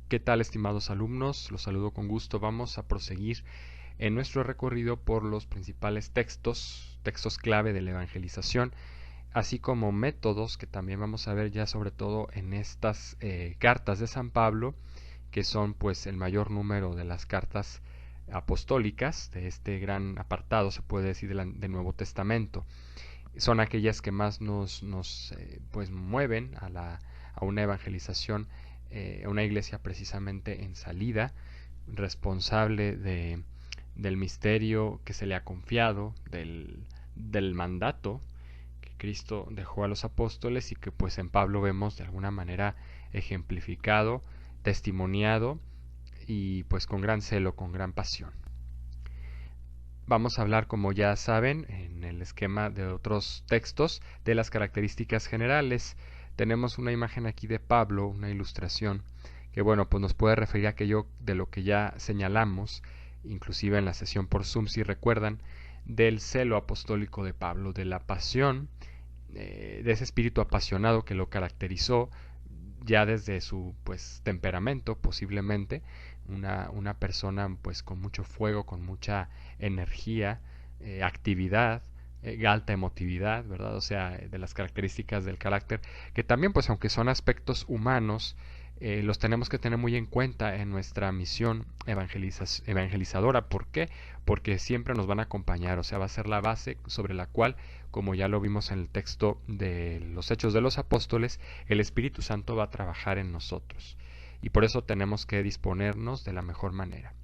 ¿Qué tal, estimados alumnos? Los saludo con gusto. Vamos a proseguir en nuestro recorrido por los principales textos clave de la evangelización, así como métodos que también vamos a ver ya sobre todo en estas cartas de San Pablo, que son pues el mayor número de las cartas apostólicas de este gran apartado, se puede decir, del Nuevo Testamento. Son aquellas que más nos pues mueven a una evangelización, a una iglesia precisamente en salida, responsable del misterio que se le ha confiado, del mandato que Cristo dejó a los apóstoles y que pues en Pablo vemos de alguna manera ejemplificado, testimoniado y pues con gran celo, con gran pasión. Vamos a hablar, como ya saben, en el esquema de otros textos, de las características generales. Tenemos una imagen aquí de Pablo, una ilustración, que bueno, pues nos puede referir a aquello de lo que ya señalamos, inclusive en la sesión por Zoom, si recuerdan, del celo apostólico de Pablo, de la pasión, de ese espíritu apasionado que lo caracterizó ya desde su pues temperamento, posiblemente una persona pues con mucho fuego, con mucha energía, actividad, alta emotividad, ¿verdad? O sea, de las características del carácter, que también pues aunque son aspectos humanos, los tenemos que tener muy en cuenta en nuestra misión evangelizadora. ¿Por qué? Porque siempre nos van a acompañar, o sea, va a ser la base sobre la cual, como ya lo vimos en el texto de los Hechos de los Apóstoles, el Espíritu Santo va a trabajar en nosotros. Y por eso tenemos que disponernos de la mejor manera.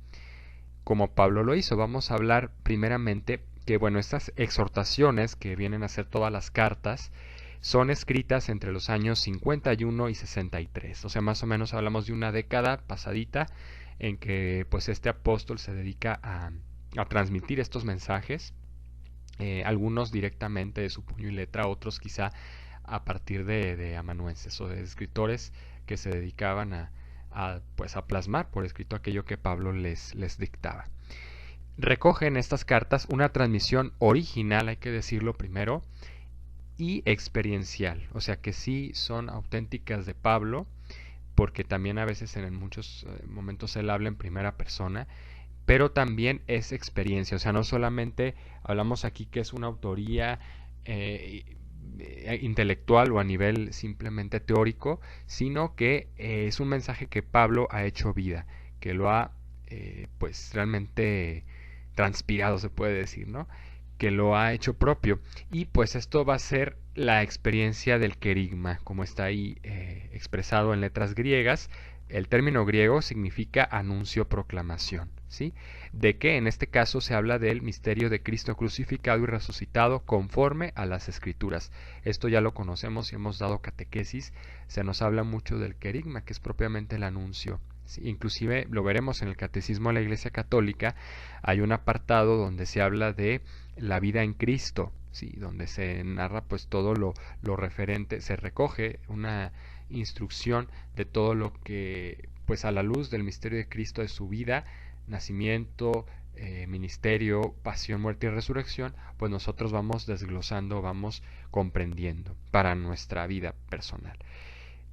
Como Pablo lo hizo, vamos a hablar primeramente que, bueno, estas exhortaciones que vienen a ser todas las cartas, son escritas entre los años 51 y 63. O sea, más o menos hablamos de una década pasadita en que pues este apóstol se dedica a transmitir estos mensajes, algunos directamente de su puño y letra, otros quizá a partir de amanuenses o de escritores que se dedicaban pues a plasmar por escrito aquello que Pablo les dictaba. Recoge en estas cartas una transmisión original, hay que decirlo primero, y experiencial, o sea que sí son auténticas de Pablo, porque también a veces en muchos momentos él habla en primera persona, pero también es experiencia, o sea, no solamente hablamos aquí que es una autoría intelectual o a nivel simplemente teórico, sino que es un mensaje que Pablo ha hecho vida, que lo ha pues realmente transpirado, se puede decir, ¿no? Que lo ha hecho propio. Y pues esto va a ser la experiencia del querigma, como está ahí expresado en letras griegas. El término griego significa anuncio, proclamación, ¿sí? De que en este caso se habla del misterio de Cristo crucificado y resucitado conforme a las Escrituras. Esto ya lo conocemos y hemos dado catequesis. Se nos habla mucho del querigma, que es propiamente el anuncio. Sí, inclusive lo veremos en el Catecismo de la Iglesia Católica. Hay un apartado donde se habla de la vida en Cristo, sí, donde se narra pues todo lo referente, se recoge una instrucción de todo lo que pues a la luz del misterio de Cristo, de su vida, nacimiento, ministerio, pasión, muerte y resurrección, pues nosotros vamos desglosando, vamos comprendiendo para nuestra vida personal.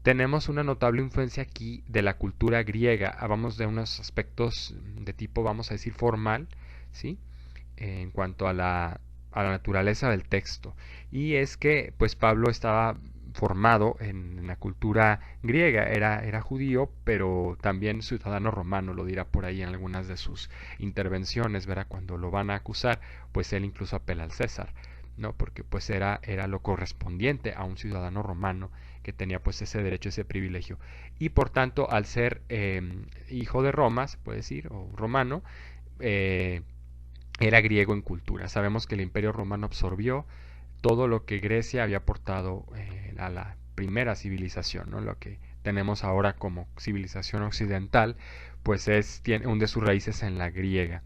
Tenemos una notable influencia aquí de la cultura griega. Hablamos de unos aspectos de tipo, vamos a decir, formal, ¿sí? En cuanto a la naturaleza del texto. Y es que, pues, Pablo estaba formado en la cultura griega, era judío, pero también ciudadano romano, lo dirá por ahí en algunas de sus intervenciones, verá, cuando lo van a acusar, pues él incluso apela al César, ¿no? Porque pues era lo correspondiente a un ciudadano romano que tenía pues ese derecho, ese privilegio. Y por tanto, al ser hijo de Roma, se puede decir, o romano, era griego en cultura. Sabemos que el Imperio Romano absorbió todo lo que Grecia había aportado a la primera civilización, ¿no? Lo que tenemos ahora como civilización occidental, pues hunde sus raíces en la griega.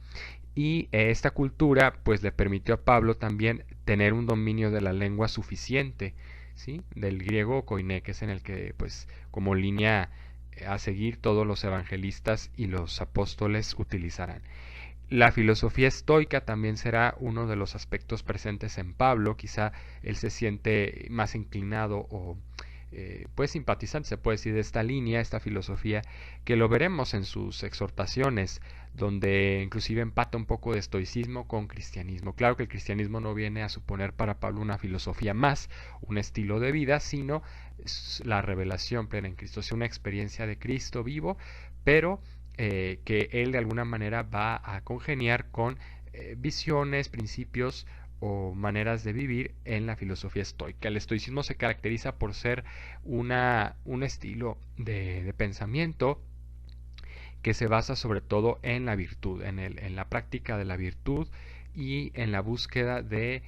Y esta cultura pues le permitió a Pablo también tener un dominio de la lengua suficiente, ¿sí? Del griego koiné, que es en el que pues como línea a seguir todos los evangelistas y los apóstoles utilizarán. La filosofía estoica también será uno de los aspectos presentes en Pablo. Quizá él se siente más inclinado o pues simpatizante, se puede decir, de esta línea, esta filosofía, que lo veremos en sus exhortaciones, donde inclusive empata un poco de estoicismo con cristianismo. Claro que el cristianismo no viene a suponer para Pablo una filosofía más, un estilo de vida, sino la revelación plena en Cristo, o sea, una experiencia de Cristo vivo, pero que él de alguna manera va a congeniar con visiones, principios o maneras de vivir en la filosofía estoica. El estoicismo se caracteriza por ser un estilo de pensamiento que se basa sobre todo en la virtud, en la práctica de la virtud y en la búsqueda de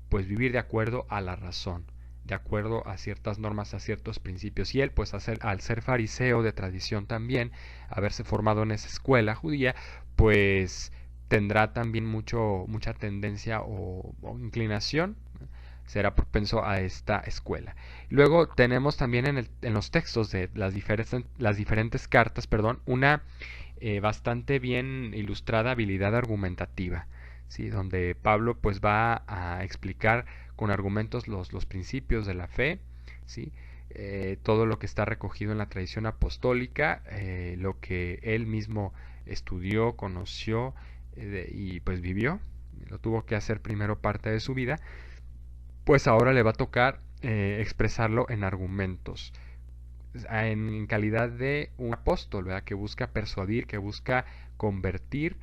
pues vivir de acuerdo a la razón, de acuerdo a ciertas normas, a ciertos principios. Y él, pues al ser fariseo de tradición también, haberse formado en esa escuela judía, pues tendrá también mucha tendencia o inclinación, será propenso a esta escuela. Luego tenemos también en los textos de las diferentes cartas, perdón, una bastante bien ilustrada habilidad argumentativa, ¿sí? Donde Pablo pues va a explicar con argumentos los principios de la fe, ¿sí? Todo lo que está recogido en la tradición apostólica, lo que él mismo estudió, conoció y pues vivió, lo tuvo que hacer primero parte de su vida, pues ahora le va a tocar expresarlo en argumentos, en calidad de un apóstol, ¿verdad? Que busca persuadir, que busca convertir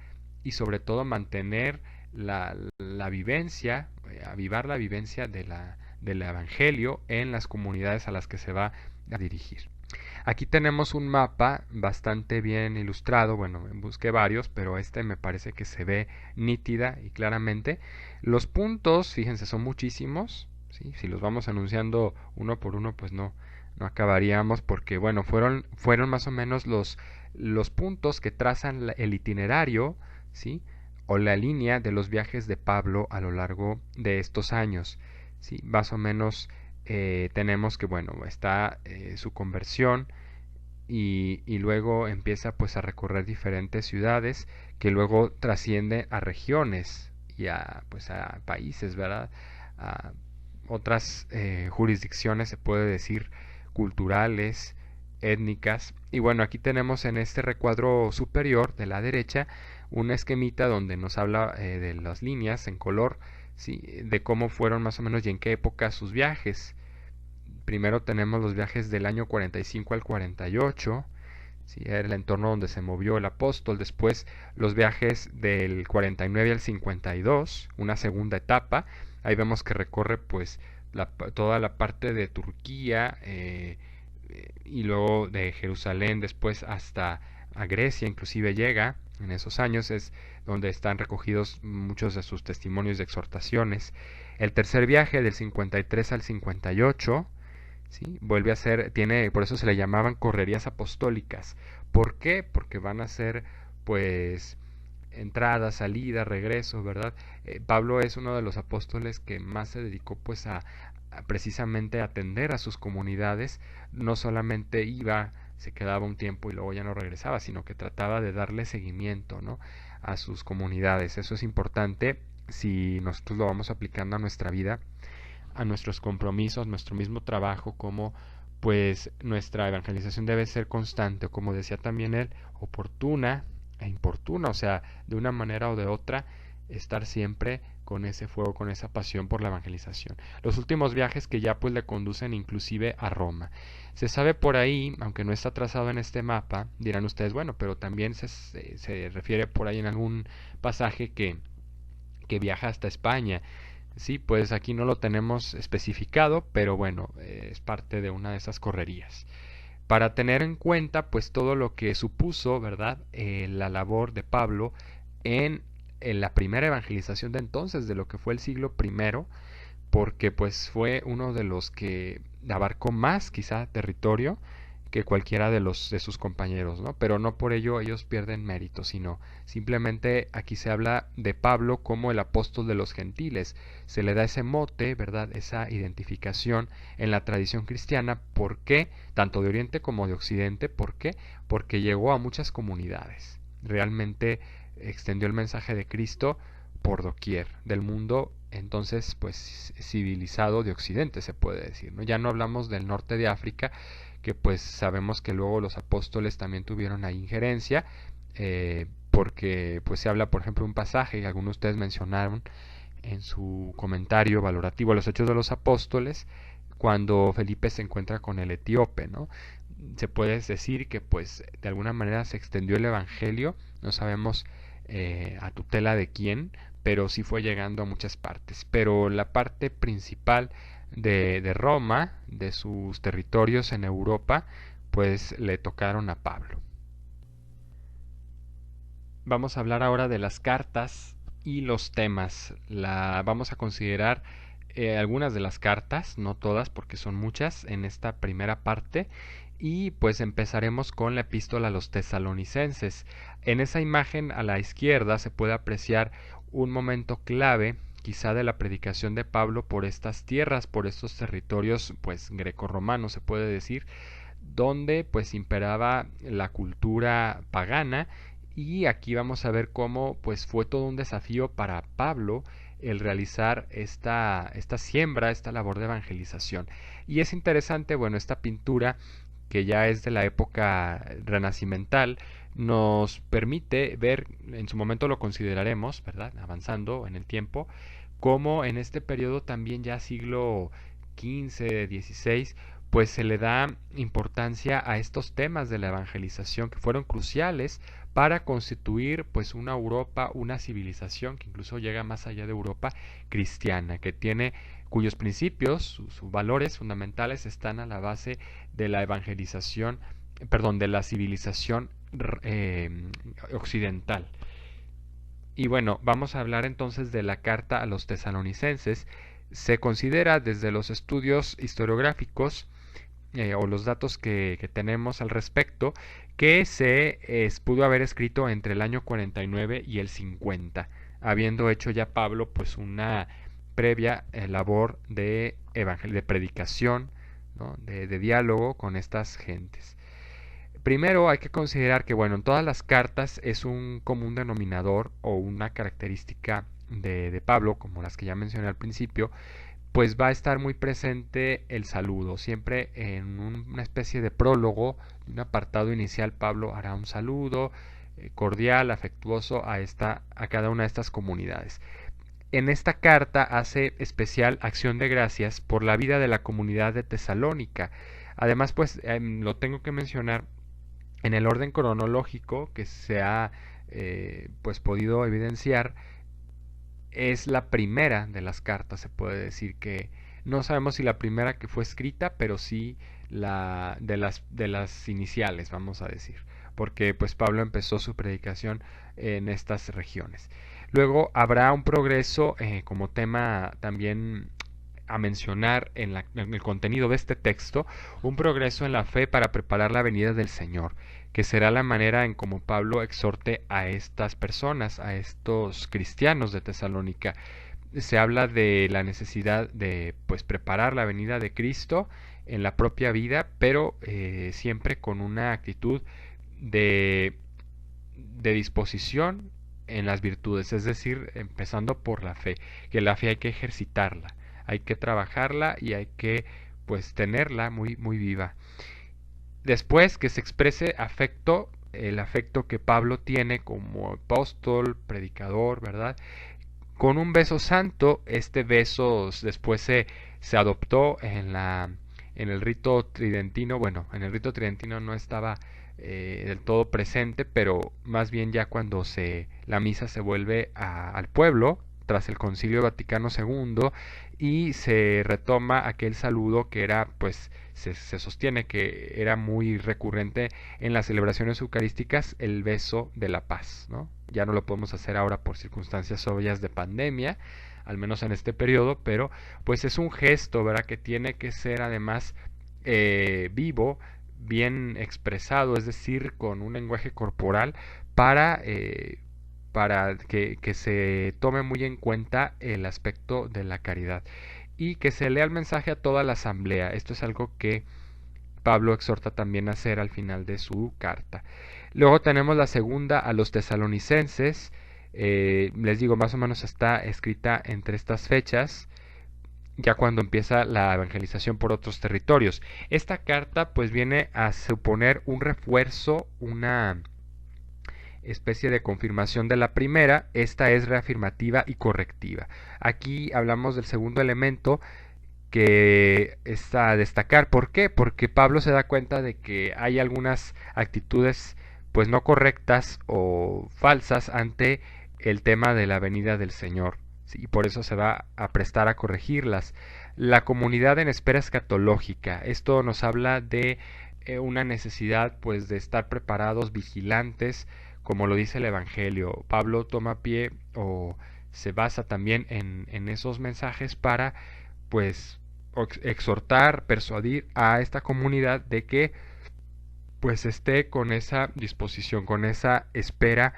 y sobre todo mantener la vivencia, avivar la vivencia del Evangelio en las comunidades a las que se va a dirigir. Aquí tenemos un mapa bastante bien ilustrado, bueno, busqué varios, pero este me parece que se ve nítida y claramente. Los puntos, fíjense, son muchísimos, ¿sí? Si los vamos anunciando uno por uno, pues no acabaríamos, porque bueno, fueron más o menos los puntos que trazan el itinerario, ¿sí? O la línea de los viajes de Pablo a lo largo de estos años, ¿sí? Más o menos tenemos que, bueno, está su conversión y luego empieza pues a recorrer diferentes ciudades que luego trasciende a regiones y pues a países, ¿verdad? A otras jurisdicciones, se puede decir, culturales, étnicas. Y bueno, aquí tenemos en este recuadro superior de la derecha un esquemita donde nos habla de las líneas en color, ¿sí? De cómo fueron más o menos y en qué época sus viajes. Primero tenemos los viajes del año 45 al 48, ¿sí? Era el entorno donde se movió el apóstol. Después los viajes del 49 al 52, una segunda etapa. Ahí vemos que recorre pues toda la parte de Turquía y luego de Jerusalén después hasta a Grecia, inclusive llega. En esos años es donde están recogidos muchos de sus testimonios de exhortaciones. El tercer viaje del 53 al 58, ¿sí? Vuelve a ser, por eso se le llamaban correrías apostólicas. ¿Por qué? Porque van a ser pues entrada, salida, regreso, ¿verdad? Pablo es uno de los apóstoles que más se dedicó pues a precisamente a atender a sus comunidades. No solamente iba, se quedaba un tiempo y luego ya no regresaba, sino que trataba de darle seguimiento, ¿no? A sus comunidades. Eso es importante si nosotros lo vamos aplicando a nuestra vida, a nuestros compromisos, nuestro mismo trabajo, como pues nuestra evangelización debe ser constante, o como decía también él, oportuna e importuna, o sea, de una manera o de otra, estar siempre con ese fuego, con esa pasión por la evangelización. Los últimos viajes que ya pues le conducen inclusive a Roma. Se sabe por ahí, aunque no está trazado en este mapa, dirán ustedes, bueno, pero también se refiere por ahí en algún pasaje que viaja hasta España. Sí, pues aquí no lo tenemos especificado, pero bueno, es parte de una de esas correrías. Para tener en cuenta pues todo lo que supuso, ¿verdad? La labor de Pablo en la primera evangelización de entonces, de lo que fue el siglo primero, porque pues fue uno de los que abarcó más quizá territorio que cualquiera de sus compañeros, ¿no? Pero no por ello ellos pierden mérito, sino simplemente aquí se habla de Pablo como el apóstol de los gentiles. Se le da ese mote, ¿verdad? Esa identificación en la tradición cristiana. ¿Por qué? Tanto de Oriente como de Occidente. ¿Por qué? Porque llegó a muchas comunidades. Realmente extendió el mensaje de Cristo por doquier del mundo entonces pues civilizado de Occidente, se puede decir, ¿no? Ya no hablamos del norte de África, que pues sabemos que luego los apóstoles también tuvieron ahí injerencia, porque pues se habla, por ejemplo, un pasaje que algunos de ustedes mencionaron en su comentario valorativo a los Hechos de los Apóstoles, cuando Felipe se encuentra con el etíope, ¿no? Se puede decir que pues de alguna manera se extendió el evangelio, no sabemos a tutela de quién, pero sí fue llegando a muchas partes. Pero la parte principal de Roma, de sus territorios en Europa, pues le tocaron a Pablo. Vamos a hablar ahora de las cartas y los temas. Vamos a considerar algunas de las cartas, no todas porque son muchas en esta primera parte, y pues empezaremos con la epístola a los tesalonicenses. En esa imagen a la izquierda se puede apreciar un momento clave quizá de la predicación de Pablo por estas tierras, por estos territorios pues grecorromanos se puede decir, donde pues imperaba la cultura pagana, y aquí vamos a ver cómo pues fue todo un desafío para Pablo el realizar esta siembra, esta labor de evangelización. Y es interesante, bueno, esta pintura que ya es de la época renacimental, nos permite ver, en su momento lo consideraremos, ¿verdad? Avanzando en el tiempo, cómo en este periodo también ya siglo XV, XVI, pues se le da importancia a estos temas de la evangelización que fueron cruciales para constituir pues una Europa, una civilización que incluso llega más allá de Europa cristiana, que tiene cuyos principios, sus valores fundamentales están a la base de la evangelización, perdón, de la civilización occidental. Y bueno, vamos a hablar entonces de la carta a los tesalonicenses. Se considera desde los estudios historiográficos o los datos que tenemos al respecto, que se pudo haber escrito entre el año 49 y el 50, habiendo hecho ya Pablo pues una previa labor de predicación, ¿no? de diálogo con estas gentes. Primero hay que considerar que bueno, en todas las cartas es un común denominador o una característica de Pablo, como las que ya mencioné al principio, pues va a estar muy presente el saludo. Siempre en una especie de prólogo, un apartado inicial, Pablo hará un saludo cordial, afectuoso a cada una de estas comunidades. En esta carta hace especial acción de gracias por la vida de la comunidad de Tesalónica. Además, pues lo tengo que mencionar en el orden cronológico que se ha pues podido evidenciar. Es la primera de las cartas, se puede decir que no sabemos si la primera que fue escrita, pero sí la de las iniciales, vamos a decir, porque pues Pablo empezó su predicación en estas regiones. Luego habrá un progreso como tema también a mencionar en el contenido de este texto, un progreso en la fe para preparar la venida del Señor, que será la manera en cómo Pablo exhorte a estas personas, a estos cristianos de Tesalónica. Se habla de la necesidad de pues preparar la venida de Cristo en la propia vida, pero siempre con una actitud de, de disposición en las virtudes, es decir, empezando por la fe, que la fe hay que ejercitarla, hay que trabajarla y hay que pues tenerla muy muy viva. Después que se exprese afecto, el afecto que Pablo tiene como apóstol, predicador, ¿verdad? Con un beso santo, este beso después se adoptó en el rito tridentino. Bueno, en el rito tridentino no estaba del todo presente, pero más bien ya cuando la misa se vuelve al pueblo, tras el Concilio Vaticano II, y se retoma aquel saludo que era, pues, se sostiene que era muy recurrente en las celebraciones eucarísticas, el beso de la paz, ¿no? Ya no lo podemos hacer ahora por circunstancias obvias de pandemia, al menos en este periodo, pero pues es un gesto, ¿verdad?, que tiene que ser además vivo, bien expresado, es decir, con un lenguaje corporal para que se tome muy en cuenta el aspecto de la caridad y que se lea el mensaje a toda la asamblea. Esto es algo que Pablo exhorta también a hacer al final de su carta. Luego tenemos la segunda a los tesalonicenses. Les digo, más o menos está escrita entre estas fechas, ya cuando empieza la evangelización por otros territorios. Esta carta pues viene a suponer un refuerzo, una especie de confirmación de la primera. Esta es reafirmativa y correctiva. Aquí hablamos del segundo elemento que está a destacar. ¿Por qué? Porque Pablo se da cuenta de que hay algunas actitudes pues no correctas o falsas ante el tema de la venida del Señor, ¿sí? Y por eso se va a prestar a corregirlas. La comunidad en espera escatológica. Esto nos habla de una necesidad pues de estar preparados, vigilantes, como lo dice el Evangelio. Pablo toma pie o se basa también en esos mensajes para pues exhortar, persuadir a esta comunidad de que pues esté con esa disposición, con esa espera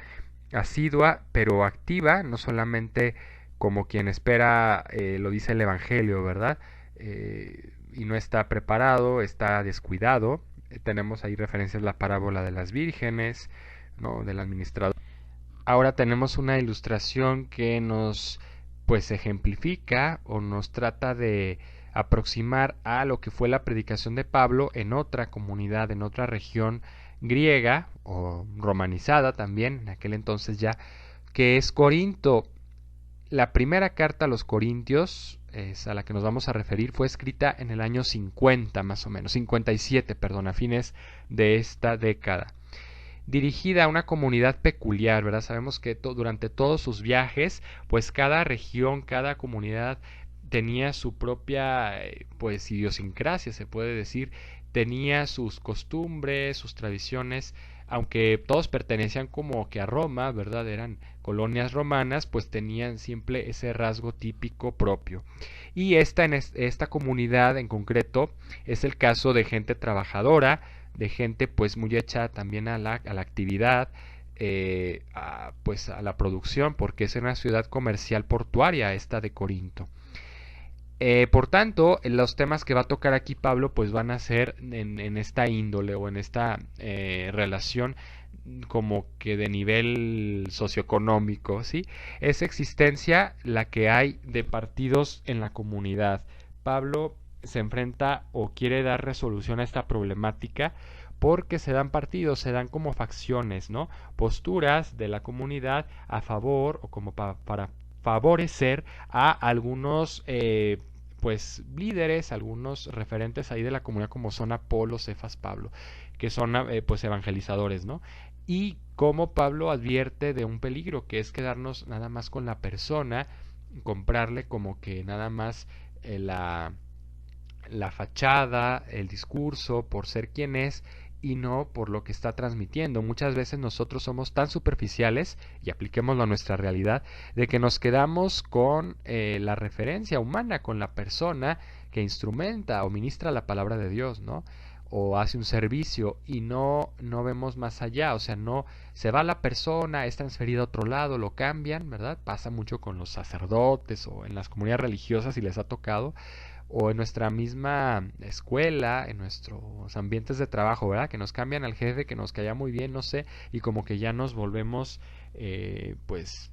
asidua pero activa, no solamente como quien espera, lo dice el Evangelio, ¿verdad? Y no está preparado, está descuidado. Tenemos ahí referencias a la parábola de las vírgenes, ¿no? Del administrador. Ahora tenemos una ilustración que nos pues ejemplifica o nos trata de aproximar a lo que fue la predicación de Pablo en otra comunidad, en otra región griega o romanizada también, en aquel entonces ya, que es Corinto. La primera carta a los Corintios, es a la que nos vamos a referir, fue escrita en el año 50 más o menos, 57, perdón, a fines de esta década, dirigida a una comunidad peculiar, ¿verdad? Sabemos que durante todos sus viajes, pues cada región, cada comunidad tenía su propia, pues, idiosincrasia, se puede decir, tenía sus costumbres, sus tradiciones, aunque todos pertenecían como que a Roma, ¿verdad? Eran colonias romanas, pues tenían siempre ese rasgo típico propio. Y esta comunidad en concreto es el caso de gente trabajadora, de gente pues muy hecha también a la actividad, pues a la producción, porque es una ciudad comercial portuaria esta de Corinto. Por tanto, los temas que va a tocar aquí Pablo pues van a ser en esta índole o en esta relación como que de nivel socioeconómico, ¿sí? Es existencia la que hay de partidos en la comunidad. Pablo se enfrenta o quiere dar resolución a esta problemática porque se dan partidos, se dan como facciones, ¿no? Posturas de la comunidad a favor o como para favorecer a algunos pues líderes, algunos referentes ahí de la comunidad como son Apolo, Cefas, Pablo, que son pues evangelizadores, ¿no? Y como Pablo advierte de un peligro, que es quedarnos nada más con la persona, comprarle como que nada más la fachada, el discurso, por ser quien es y no por lo que está transmitiendo. Muchas veces nosotros somos tan superficiales, y apliquémoslo a nuestra realidad, de que nos quedamos con la referencia humana, con la persona que instrumenta o ministra la palabra de Dios, ¿no? O hace un servicio y no vemos más allá, o sea, no se va la persona, es transferida a otro lado, lo cambian, ¿verdad? Pasa mucho con los sacerdotes o en las comunidades religiosas si les ha tocado, o en nuestra misma escuela, en nuestros ambientes de trabajo, ¿verdad? Que nos cambian al jefe, que nos caía muy bien, no sé, y como que ya nos volvemos, pues,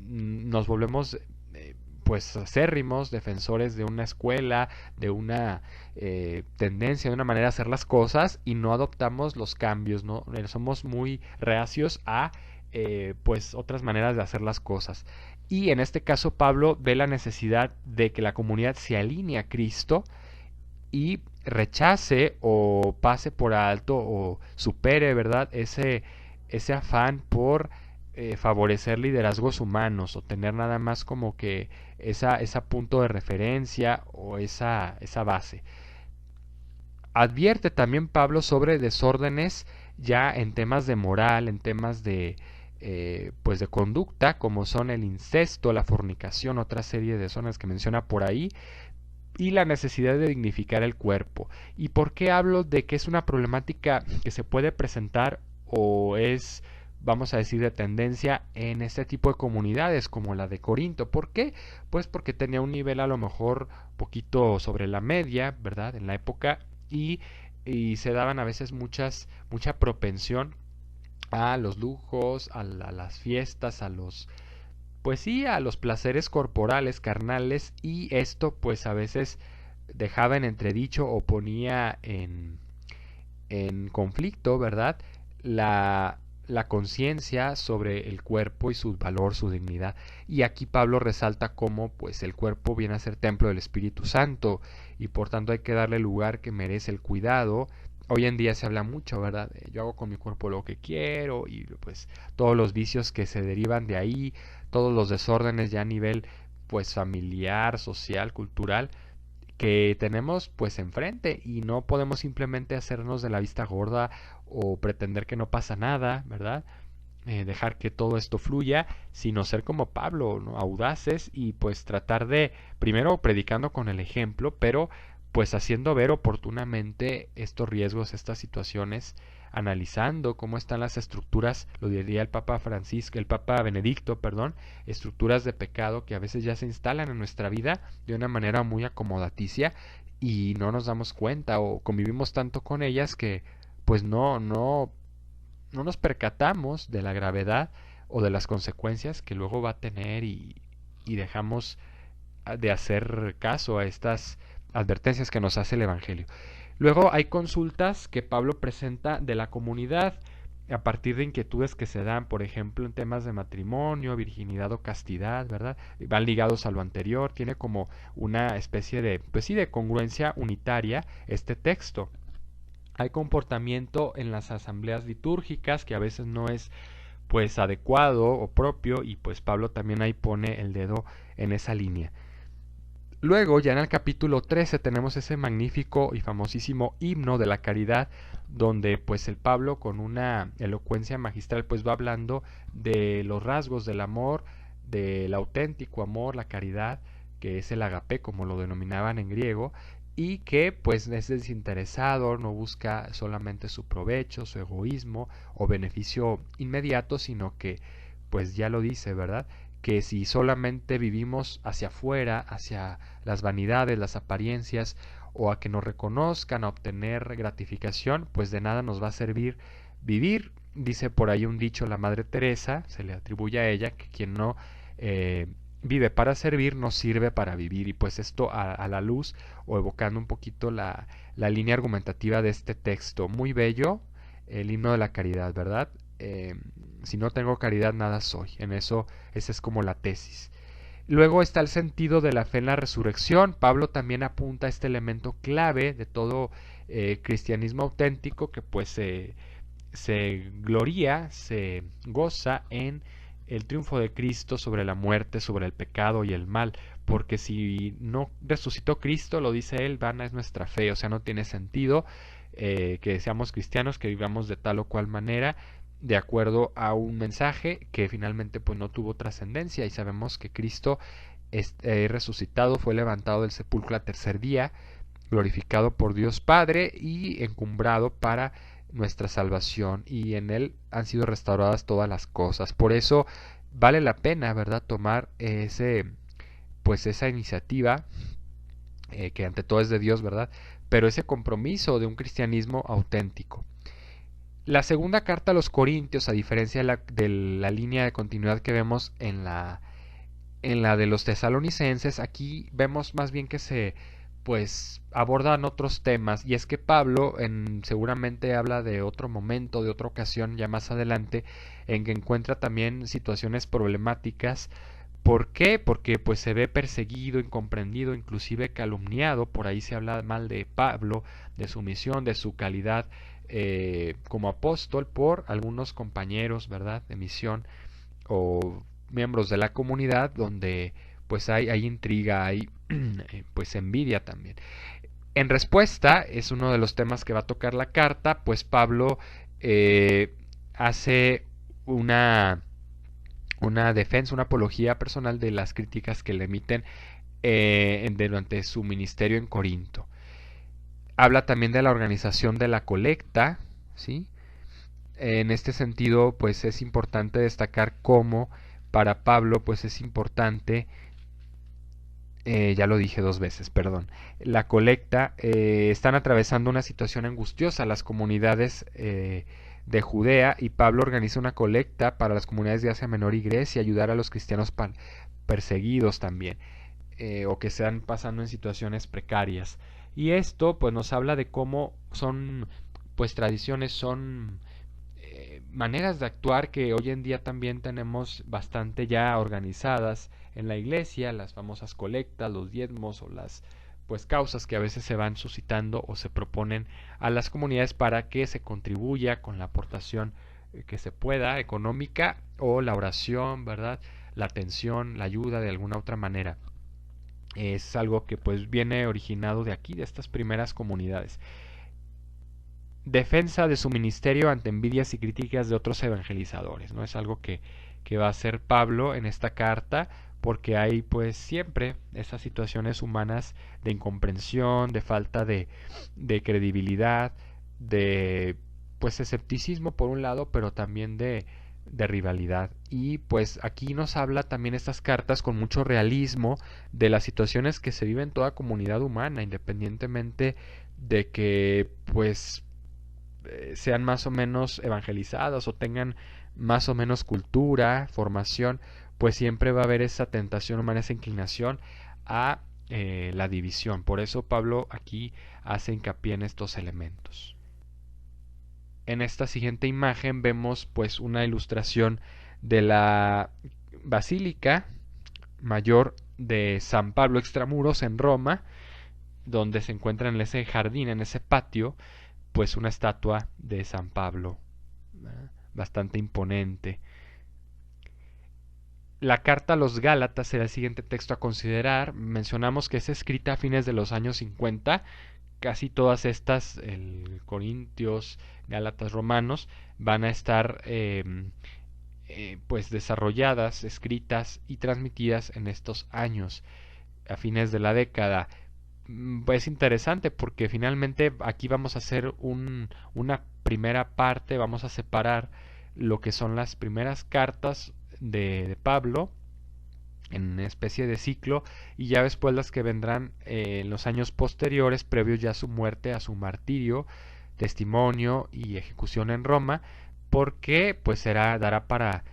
nos volvemos, pues, acérrimos defensores de una escuela, de una tendencia, de una manera de hacer las cosas, y no adoptamos los cambios, ¿no? Somos muy reacios a, pues, otras maneras de hacer las cosas. Y en este caso Pablo ve la necesidad de que la comunidad se alinee a Cristo y rechace o pase por alto o supere, ¿verdad? Ese afán por favorecer liderazgos humanos o tener nada más como que esa punto de referencia o esa base. Advierte también Pablo sobre desórdenes ya en temas de moral, en temas de pues de conducta, como son el incesto, la fornicación, otra serie de zonas que menciona por ahí, y la necesidad de dignificar el cuerpo. ¿Y por qué hablo de que es una problemática que se puede presentar o es, vamos a decir, de tendencia en este tipo de comunidades como la de Corinto? ¿Por qué? Pues porque tenía un nivel a lo mejor poquito sobre la media, ¿verdad? En la época y se daban a veces mucha propensión a los lujos, a las fiestas, a los, pues sí, a los placeres corporales, carnales, y esto pues a veces dejaba en entredicho o ponía en conflicto, ¿verdad? La, la conciencia sobre el cuerpo y su valor, su dignidad. Y aquí Pablo resalta cómo pues el cuerpo viene a ser templo del Espíritu Santo y por tanto hay que darle el lugar que merece el cuidado. Hoy en día se habla mucho, ¿verdad? Yo hago con mi cuerpo lo que quiero y pues todos los vicios que se derivan de ahí, todos los desórdenes ya a nivel pues familiar, social, cultural, que tenemos pues enfrente y no podemos simplemente hacernos de la vista gorda o pretender que no pasa nada, ¿verdad? Dejar que todo esto fluya, sino ser como Pablo, ¿no? Audaces y pues tratar de, primero predicando con el ejemplo, pero pues haciendo ver oportunamente estos riesgos, estas situaciones, analizando cómo están las estructuras, lo diría el Papa Francisco, el Papa Benedicto, perdón, estructuras de pecado que a veces ya se instalan en nuestra vida de una manera muy acomodaticia y no nos damos cuenta o convivimos tanto con ellas que pues no nos percatamos de la gravedad o de las consecuencias que luego va a tener y dejamos de hacer caso a estas advertencias que nos hace el Evangelio. Luego hay consultas que Pablo presenta de la comunidad a partir de inquietudes que se dan, por ejemplo, en temas de matrimonio, virginidad o castidad, ¿verdad? Van ligados a lo anterior, tiene como una especie de, pues sí, de congruencia unitaria este texto. Hay comportamiento en las asambleas litúrgicas que a veces no es pues adecuado o propio y pues Pablo también ahí pone el dedo en esa línea. Luego, ya en el capítulo 13 tenemos ese magnífico y famosísimo himno de la caridad, donde pues el Pablo con una elocuencia magistral pues va hablando de los rasgos del amor, del auténtico amor, la caridad, que es el agape como lo denominaban en griego, y que pues es desinteresado, no busca solamente su provecho, su egoísmo o beneficio inmediato, sino que pues ya lo dice, ¿verdad? Que si solamente vivimos hacia afuera, hacia las vanidades, las apariencias, o a que nos reconozcan, a obtener gratificación, pues de nada nos va a servir vivir. Dice por ahí un dicho la Madre Teresa, se le atribuye a ella, que quien no vive para servir no sirve para vivir. Y pues esto a la luz o evocando un poquito la línea argumentativa de este texto. Muy bello, el himno de la caridad, ¿verdad? Si no tengo caridad, nada soy. En eso, esa es como la tesis. Luego está el sentido de la fe en la resurrección. Pablo también apunta a este elemento clave de todo cristianismo auténtico que pues se gloria, se goza en el triunfo de Cristo sobre la muerte, sobre el pecado y el mal, porque si no resucitó Cristo, lo dice él, vana es nuestra fe, o sea, no tiene sentido que seamos cristianos, que vivamos de tal o cual manera, de acuerdo a un mensaje que finalmente pues no tuvo trascendencia y sabemos que Cristo es resucitado, fue levantado del sepulcro al tercer día, glorificado por Dios Padre y encumbrado para nuestra salvación y en él han sido restauradas todas las cosas. Por eso vale la pena, ¿verdad?, tomar esa iniciativa que ante todo es de Dios, ¿verdad? Pero ese compromiso de un cristianismo auténtico. La segunda carta a los Corintios, a diferencia de la línea de continuidad que vemos en la de los tesalonicenses, aquí vemos más bien que se pues abordan otros temas y es que Pablo seguramente habla de otro momento, de otra ocasión ya más adelante en que encuentra también situaciones problemáticas. ¿Por qué? Porque pues se ve perseguido, incomprendido, inclusive calumniado. Por ahí se habla mal de Pablo, de su misión, de su calidad como apóstol por algunos compañeros, ¿verdad?, de misión o miembros de la comunidad donde pues hay intriga, hay pues envidia también. En respuesta, es uno de los temas que va a tocar la carta, pues Pablo hace una defensa, una apología personal de las críticas que le emiten durante su ministerio en Corinto. Habla también de la organización de la colecta, ¿sí? En este sentido, pues es importante destacar cómo para Pablo, pues es importante, ya lo dije dos veces, perdón, la colecta, están atravesando una situación angustiosa las comunidades de Judea, y Pablo organiza una colecta para las comunidades de Asia Menor y Grecia, ayudar a los cristianos perseguidos también, o que están pasando en situaciones precarias. Y esto pues nos habla de cómo son pues tradiciones, son maneras de actuar que hoy en día también tenemos bastante ya organizadas en la iglesia, las famosas colectas, los diezmos o las pues causas que a veces se van suscitando o se proponen a las comunidades para que se contribuya con la aportación que se pueda, económica, o la oración, ¿verdad? La atención, la ayuda de alguna otra manera. Es algo que pues viene originado de aquí, de estas primeras comunidades. Defensa de su ministerio ante envidias y críticas de otros evangelizadores, ¿no? Es algo que va a hacer Pablo en esta carta, porque hay pues siempre esas situaciones humanas de incomprensión, de falta de credibilidad, de pues escepticismo por un lado, pero también de rivalidad. Y pues aquí nos habla también estas cartas con mucho realismo de las situaciones que se viven en toda comunidad humana, independientemente de que pues sean más o menos evangelizados o tengan más o menos cultura, formación, pues siempre va a haber esa tentación humana, esa inclinación a la división. Por eso Pablo aquí hace hincapié en estos elementos. En esta siguiente imagen vemos pues una ilustración de la Basílica Mayor de San Pablo Extramuros en Roma, donde se encuentra en ese jardín, en ese patio, pues una estatua de San Pablo, bastante imponente. La carta a los Gálatas será el siguiente texto a considerar. Mencionamos que es escrita a fines de los años 50. Casi todas estas, el Corintios, Gálatas, Romanos, van a estar pues desarrolladas, escritas y transmitidas en estos años, a fines de la década. Pues interesante porque finalmente aquí vamos a hacer una primera parte, vamos a separar lo que son las primeras cartas de Pablo en una especie de ciclo, y ya después las que vendrán en los años posteriores, previos ya a su muerte, a su martirio, testimonio y ejecución en Roma, porque pues dará para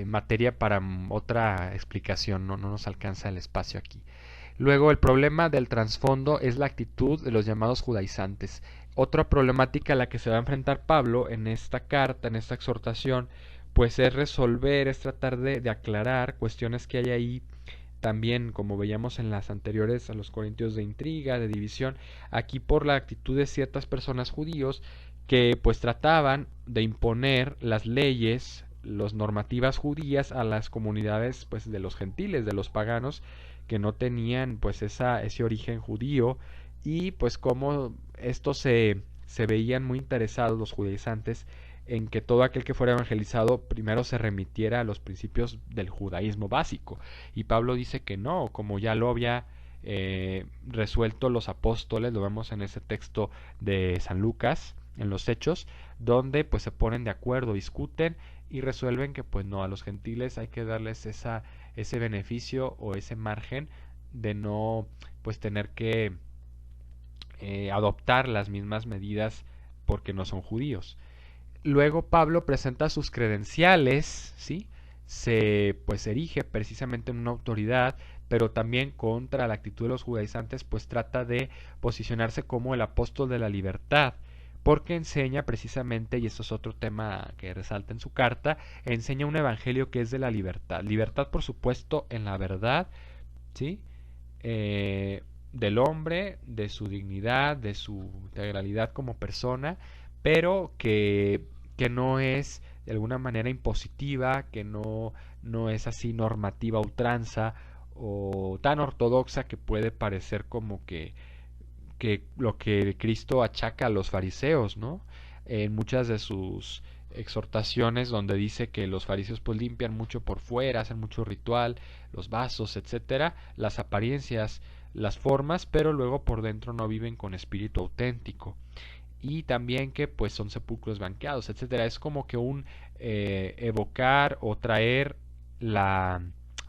materia para otra explicación, no nos alcanza el espacio aquí. Luego, el problema del trasfondo es la actitud de los llamados judaizantes. Otra problemática a la que se va a enfrentar Pablo en esta carta, en esta exhortación, pues es resolver, es tratar de aclarar cuestiones que hay ahí también, como veíamos en las anteriores a los Corintios, de intriga, de división, aquí por la actitud de ciertas personas judíos que pues trataban de imponer las leyes, las normativas judías a las comunidades pues de los gentiles, de los paganos, que no tenían pues ese origen judío, y pues como estos se veían muy interesados, los judaizantes, en que todo aquel que fuera evangelizado primero se remitiera a los principios del judaísmo básico. Y Pablo dice que no, como ya lo había resuelto los apóstoles, lo vemos en ese texto de San Lucas, en los Hechos, donde pues se ponen de acuerdo, discuten y resuelven que pues no, a los gentiles hay que darles ese beneficio o ese margen de no pues tener que adoptar las mismas medidas porque no son judíos. Luego Pablo presenta sus credenciales, ¿sí? Se pues erige precisamente en una autoridad, pero también contra la actitud de los judaizantes, pues trata de posicionarse como el apóstol de la libertad, porque enseña precisamente, y esto es otro tema que resalta en su carta, enseña un evangelio que es de la libertad. Libertad, por supuesto, en la verdad, ¿sí? Del hombre, de su dignidad, de su integralidad como persona, pero que no es de alguna manera impositiva, que no es así normativa a ultranza o tan ortodoxa que puede parecer como que lo que Cristo achaca a los fariseos, ¿no? En muchas de sus exhortaciones, donde dice que los fariseos pues limpian mucho por fuera, hacen mucho ritual, los vasos, etcétera, las apariencias, las formas, pero luego por dentro no viven con espíritu auténtico. Y también que pues son sepulcros blanqueados, etcétera. Es como que un evocar o traer a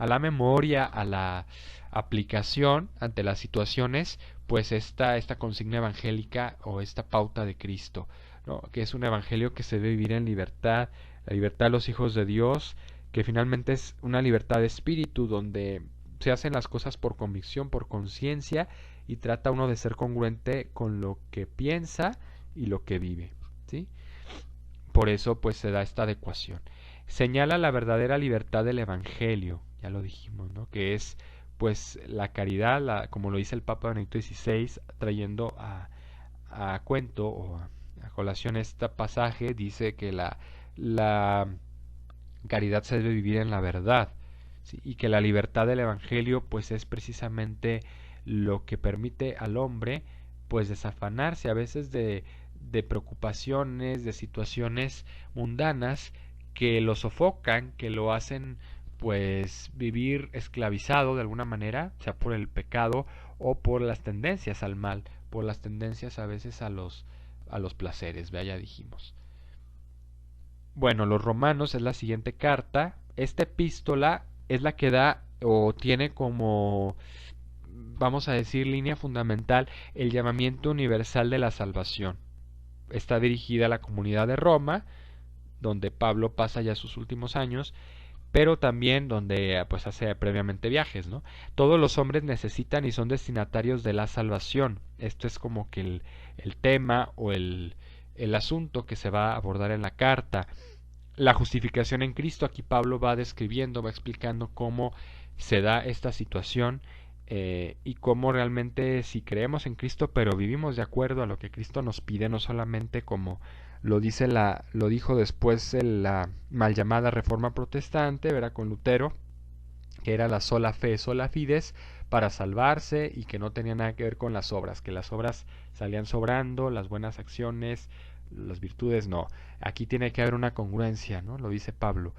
la memoria, a la aplicación ante las situaciones, pues esta consigna evangélica o esta pauta de Cristo. ¿no? Que es un evangelio que se debe vivir en libertad, la libertad de los hijos de Dios, que finalmente es una libertad de espíritu donde se hacen las cosas por convicción, por conciencia, y trata uno de ser congruente con lo que piensa y lo que vive, ¿sí? Por eso pues se da esta adecuación. Señala la verdadera libertad del evangelio, ya lo dijimos, ¿no? Que es pues la caridad, como lo dice el Papa Benedicto XVI, trayendo a cuento o a colación este pasaje, dice que la caridad se debe vivir en la verdad, ¿sí? Y que la libertad del evangelio pues es precisamente lo que permite al hombre pues desafanarse a veces de preocupaciones, de situaciones mundanas que lo sofocan, que lo hacen pues vivir esclavizado de alguna manera, sea por el pecado o por las tendencias al mal, por las tendencias a veces a los placeres, ya dijimos. Bueno, los Romanos es la siguiente carta. Esta epístola es la que da o tiene como, vamos a decir, línea fundamental el llamamiento universal de la salvación. Está dirigida a la comunidad de Roma, donde Pablo pasa ya sus últimos años, pero también donde pues hace previamente viajes, ¿no? Todos los hombres necesitan y son destinatarios de la salvación. Esto es como que el tema o el asunto que se va a abordar en la carta. La justificación en Cristo, aquí Pablo va describiendo, va explicando cómo se da esta situación y cómo realmente si creemos en Cristo pero vivimos de acuerdo a lo que Cristo nos pide, no solamente como lo dijo después la mal llamada Reforma Protestante, ¿verdad? Con Lutero, que era la sola fe, sola fides, para salvarse y que no tenía nada que ver con las obras, que las obras salían sobrando, las buenas acciones, las virtudes no. Aquí tiene que haber una congruencia, ¿no? Lo dice Pablo.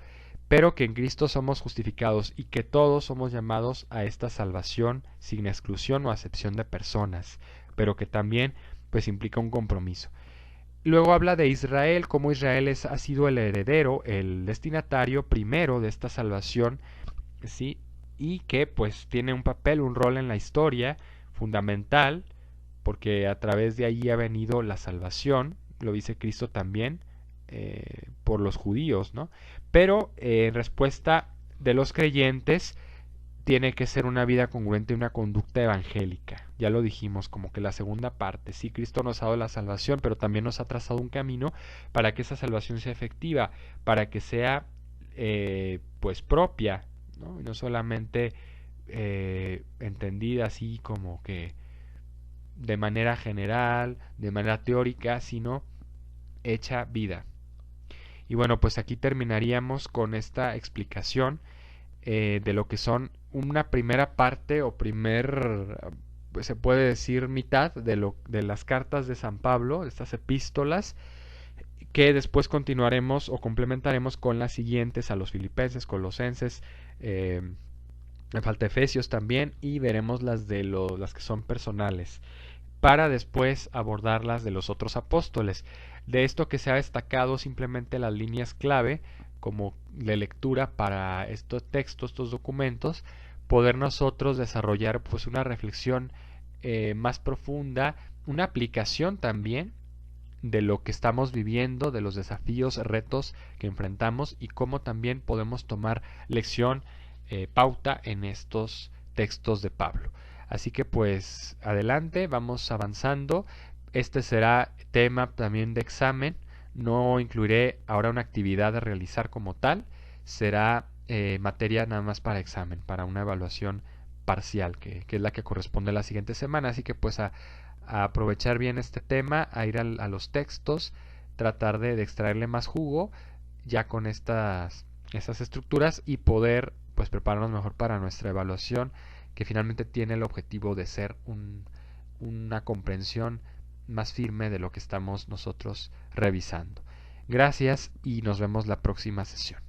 Pero que en Cristo somos justificados y que todos somos llamados a esta salvación sin exclusión o acepción de personas, pero que también pues implica un compromiso. Luego habla de Israel, cómo Israel ha sido el heredero, el destinatario primero de esta salvación, ¿sí? Y que pues tiene un papel, un rol en la historia fundamental, porque a través de ahí ha venido la salvación, lo dice Cristo también, por los judíos, ¿no? Pero en respuesta de los creyentes tiene que ser una vida congruente y una conducta evangélica. Ya lo dijimos, como que la segunda parte. Sí, Cristo nos ha dado la salvación, pero también nos ha trazado un camino para que esa salvación sea efectiva, para que sea pues propia, ¿no? Y no solamente entendida así como que de manera general, de manera teórica, sino hecha vida. Y bueno, pues aquí terminaríamos con esta explicación de lo que son una primera parte o pues se puede decir mitad de las cartas de San Pablo, de estas epístolas, que después continuaremos o complementaremos con las siguientes a los Filipenses, Colosenses, me falta Efesios también, y veremos las que son personales, para después abordarlas de los otros apóstoles. De esto que se ha destacado simplemente las líneas clave como de lectura para estos textos, estos documentos, poder nosotros desarrollar pues una reflexión más profunda, una aplicación también de lo que estamos viviendo, de los desafíos, retos que enfrentamos y cómo también podemos tomar lección, pauta en estos textos de Pablo. Así que pues adelante, vamos avanzando. Este será tema también de examen. No incluiré ahora una actividad a realizar como tal. Será materia nada más para examen, para una evaluación parcial, que es la que corresponde a la siguiente semana. Así que pues a aprovechar bien este tema, a ir a los textos, tratar de extraerle más jugo ya con estas estructuras y poder pues prepararnos mejor para nuestra evaluación, que finalmente tiene el objetivo de ser una comprensión más firme de lo que estamos nosotros revisando. Gracias y nos vemos la próxima sesión.